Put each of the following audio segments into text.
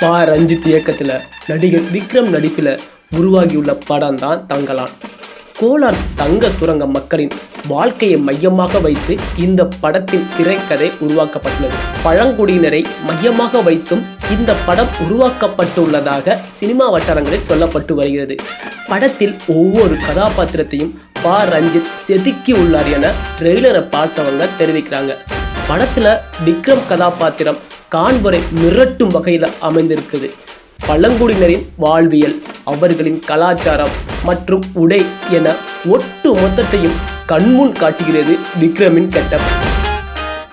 ரஞ்சித் இயக்கத்தில் நடிகர் விக்ரம் நடிப்பில் உருவாகியுள்ள படம் தான் தங்கலான். கோலார் தங்க சுரங்க மக்களின் வாழ்க்கையை மையமாக வைத்து இந்த படத்தின் திரைக்கதை உருவாக்கப்பட்டுள்ளது. பழங்குடியினரை மையமாக வைத்தும் இந்த படம் உருவாக்கப்பட்டுள்ளதாக சினிமா வட்டாரங்களில் சொல்லப்பட்டு வருகிறது. படத்தில் ஒவ்வொரு கதாபாத்திரத்தையும் ரஞ்சித் செதுக்கி உள்ளார் என ட்ரெய்லரை பார்த்தவங்க தெரிவிக்கிறாங்க. படத்துல விக்ரம் கதாபாத்திரம் காண்பரை மிரட்டும் வகையில் அமைந்திருக்குது. பழங்குடியினரின் வாழ்வியல், அவர்களின் கலாச்சாரம் மற்றும் உடை என ஒட்டு மொத்தத்தையும் கண்முன் காட்டுகிறது விக்ரமின் கெட்டப்.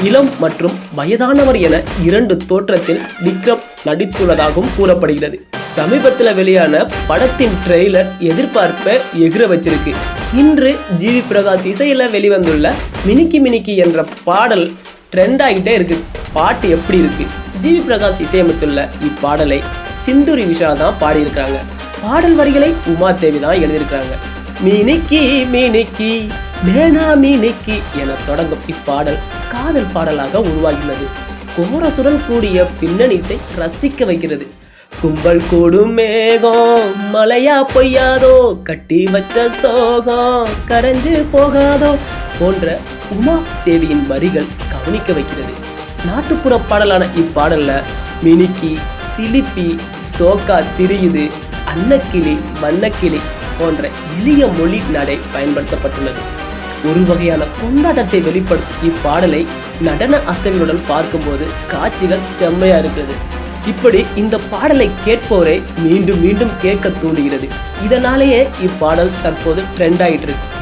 இளம் மற்றும் வயதானவர் என இரண்டு தோற்றத்தில் விக்ரம் நடித்துள்ளதாகவும் கூறப்படுகிறது. சமீபத்தில் வெளியான படத்தின் ட்ரெய்லர் எதிர்பார்ப்பை எகிர வச்சிருக்கு. இன்று ஜிவி பிரகாஷ் இசையில வெளிவந்துள்ள மினிக்கி மினிக்கி என்ற பாடல் ட்ரெண்ட் ஆகிட்டே இருக்கு. பாட்டு எப்படி இருக்கு? ஜிவி பிரகாஷ் இசையமைத்துள்ள இப்பாடலை சிந்துரி விஷா தான் பாடியிருக்காங்க. பாடல் வரிகளை உமா தேவி தான் எழுதியிருக்காங்க. மினிக்கி மினிக்கி மேனா மினிக்கி என தொடங்கும் இப்பாடல் காதல் பாடலாக உருவாகியுள்ளது. கோரசுடன் கூடிய பின்னணி இசை ரசிக்க வைக்கிறது. கும்பல் கூடும் மேகம் மலையா பொய்யாதோ, கட்டி வச்ச சோகம் கரைஞ்சு போகாதோ போன்ற உமா தேவியின் வரிகள் கவனிக்க வைக்கிறது. நாட்டுப்புற பாடலான இப்பாடல்ல மினிக்கி, சிலிப்பி, சோக்கா திரியுது, அன்னக்கிளி, வண்ணக்கிளி போன்ற எளிய மொழி நடை பயன்படுத்தப்பட்டுள்ளது. ஒரு வகையான கொண்டாட்டத்தை வெளிப்படுத்தும் இப்பாடலை நடன அசைவுடன் பார்க்கும்போது காட்சிகள் செம்மையா இருக்கிறது. இப்படி இந்த பாடலை கேட்போரை மீண்டும் மீண்டும் கேட்க தூண்டுகிறது. இதனாலேயே இப்பாடல் தற்போது ட்ரெண்ட் ஆகிட்டு இருக்கு.